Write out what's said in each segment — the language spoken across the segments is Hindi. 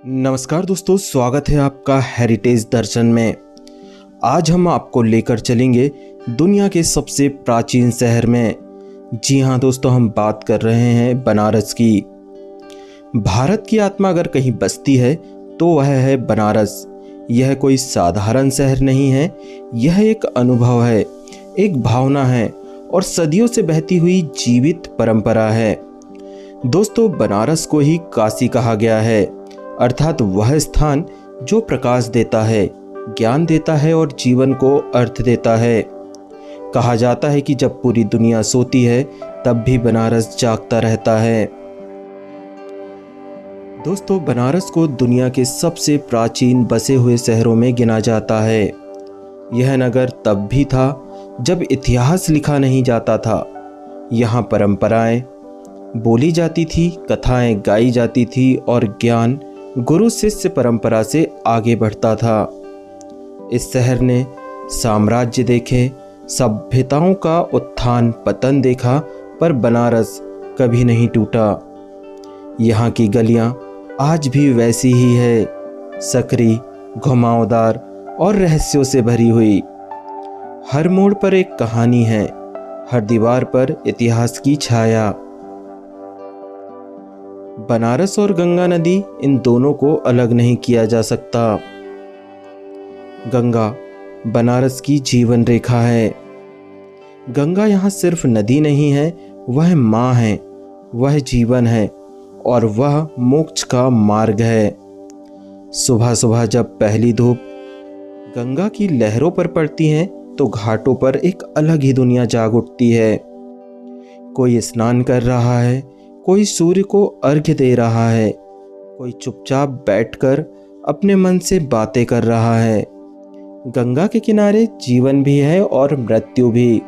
नमस्कार दोस्तों, स्वागत है आपका हेरिटेज दर्शन में। आज हम आपको लेकर चलेंगे दुनिया के सबसे प्राचीन शहर में। जी हाँ दोस्तों, हम बात कर रहे हैं बनारस की। भारत की आत्मा अगर कहीं बसती है तो वह है बनारस। यह कोई साधारण शहर नहीं है, यह एक अनुभव है, एक भावना है और सदियों से बहती हुई जीवित परंपरा है। दोस्तों, बनारस को ही काशी कहा गया है, अर्थात वह स्थान जो प्रकाश देता है, ज्ञान देता है और जीवन को अर्थ देता है। कहा जाता है कि जब पूरी दुनिया सोती है तब भी बनारस जागता रहता है। दोस्तों, बनारस को दुनिया के सबसे प्राचीन बसे हुए शहरों में गिना जाता है। यह नगर तब भी था जब इतिहास लिखा नहीं जाता था। यहाँ परंपराएं बोली जाती थी, कथाएं गाई जाती थी और ज्ञान गुरु शिष्य परंपरा से आगे बढ़ता था। इस शहर ने साम्राज्य देखे, सभ्यताओं का उत्थान पतन देखा, पर बनारस कभी नहीं टूटा। यहाँ की गलियाँ आज भी वैसी ही है, सकरी, घुमावदार और रहस्यों से भरी हुई। हर मोड़ पर एक कहानी है, हर दीवार पर इतिहास की छाया। बनारस और गंगा नदी, इन दोनों को अलग नहीं किया जा सकता। गंगा बनारस की जीवन रेखा है। गंगा यहाँ सिर्फ नदी नहीं है, वह माँ है, वह जीवन है और वह मोक्ष का मार्ग है। सुबह सुबह जब पहली धूप गंगा की लहरों पर पड़ती है तो घाटों पर एक अलग ही दुनिया जाग उठती है। कोई स्नान कर रहा है, कोई सूर्य को अर्घ्य दे रहा है, कोई चुपचाप बैठकर अपने मन से बातें कर रहा है। गंगा के किनारे जीवन भी है और मृत्यु भी,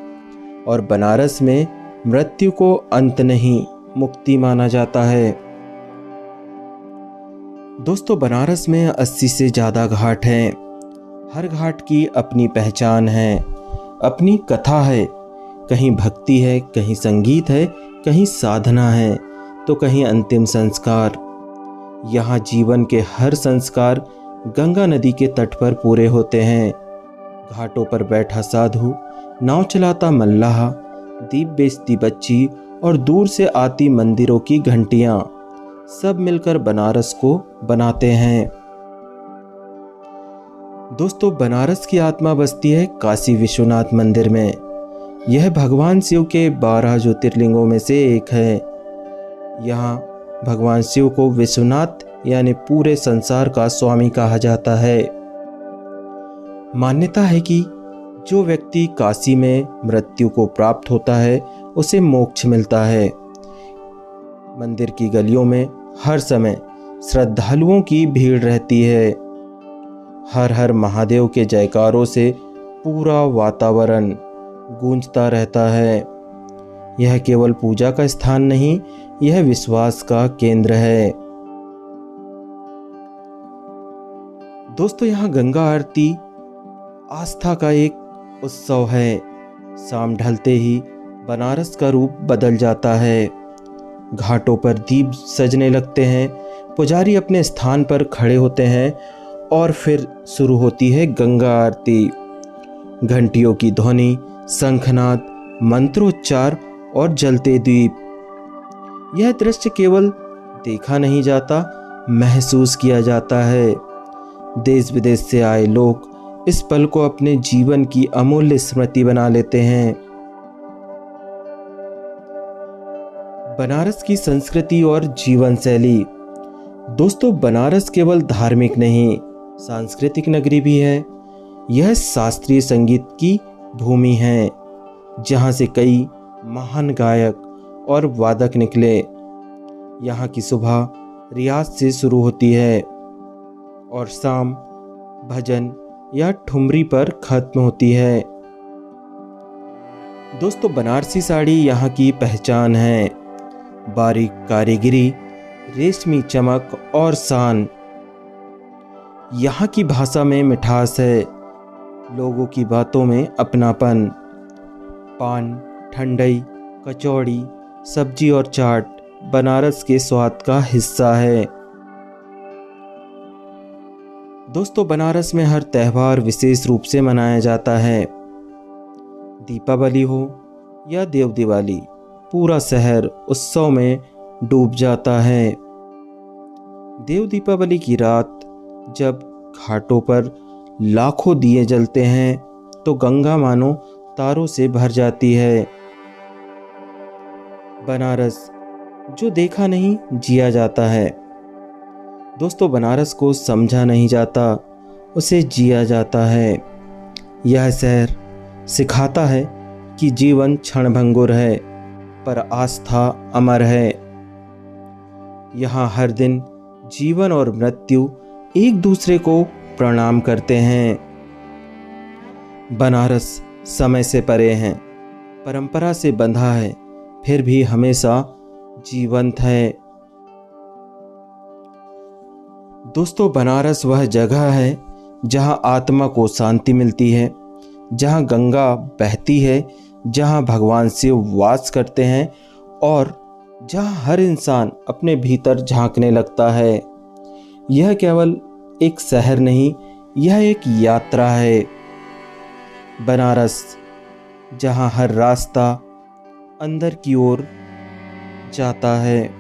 और बनारस में मृत्यु को अंत नहीं, मुक्ति माना जाता है। दोस्तों, बनारस में 80 से ज़्यादा घाट हैं। हर घाट की अपनी पहचान है, अपनी कथा है। कहीं भक्ति है, कहीं संगीत है, कहीं साधना है तो कहीं अंतिम संस्कार। यहाँ जीवन के हर संस्कार गंगा नदी के तट पर पूरे होते हैं। घाटों पर बैठा साधु, नाव चलाता मल्लाह, दीप बेचती बच्ची और दूर से आती मंदिरों की घंटियाँ, सब मिलकर बनारस को बनाते हैं। दोस्तों, बनारस की आत्मा बसती है काशी विश्वनाथ मंदिर में। यह भगवान शिव के 12 ज्योतिर्लिंगों में से एक है। यहाँ भगवान शिव को विश्वनाथ यानी पूरे संसार का स्वामी कहा जाता है। मान्यता है कि जो व्यक्ति काशी में मृत्यु को प्राप्त होता है उसे मोक्ष मिलता है। मंदिर की गलियों में हर समय श्रद्धालुओं की भीड़ रहती है। हर हर महादेव के जयकारों से पूरा वातावरण गूंजता रहता है। यह केवल पूजा का स्थान नहीं, यह विश्वास का केंद्र है। दोस्तों, यहाँ गंगा आरती आस्था का एक उत्सव है। शाम ढलते ही बनारस का रूप बदल जाता है। घाटों पर दीप सजने लगते हैं, पुजारी अपने स्थान पर खड़े होते हैं और फिर शुरू होती है गंगा आरती। घंटियों की ध्वनि, शंखनाद, मंत्रोच्चार और जलते दीप। यह दृश्य केवल देखा नहीं जाता, महसूस किया जाता है। देश विदेश से आए लोग इस पल को अपने जीवन की अमूल्य स्मृति बना लेते हैं। बनारस की संस्कृति और जीवन शैली। दोस्तों, बनारस केवल धार्मिक नहीं, सांस्कृतिक नगरी भी है। यह शास्त्रीय संगीत की भूमि है, जहाँ से कई महान गायक और वादक निकले। यहाँ की सुबह रियाज से शुरू होती है और शाम भजन या ठुमरी पर खत्म होती है। दोस्तों, बनारसी साड़ी यहाँ की पहचान है। बारीक कारीगरी, रेशमी चमक और शान। यहाँ की भाषा में मिठास है, लोगों की बातों में अपनापन। पान, ठंडई, कचौड़ी, सब्जी और चाट बनारस के स्वाद का हिस्सा है। दोस्तों, बनारस में हर त्यौहार विशेष रूप से मनाया जाता है। दीपावली हो या देव दिवाली, पूरा शहर उत्सव में डूब जाता है। देव दीपावली की रात जब घाटों पर लाखों दिए जलते हैं तो गंगा मानो तारों से भर जाती है। बनारस जो देखा नहीं जिया जाता है। दोस्तों, बनारस को समझा नहीं जाता, उसे जिया जाता है। यह शहर सिखाता है कि जीवन क्षणभंगुर है पर आस्था अमर है। यहाँ हर दिन जीवन और मृत्यु एक दूसरे को प्रणाम करते हैं। बनारस समय से परे है, परंपरा से बंधा है, फिर भी हमेशा जीवंत है। दोस्तों, बनारस वह जगह है जहाँ आत्मा को शांति मिलती है, जहाँ गंगा बहती है, जहाँ भगवान शिव वास करते हैं और जहाँ हर इंसान अपने भीतर झांकने लगता है। यह केवल एक शहर नहीं, यह एक यात्रा है। बनारस जहाँ हर रास्ता अंदर की ओर जाता है।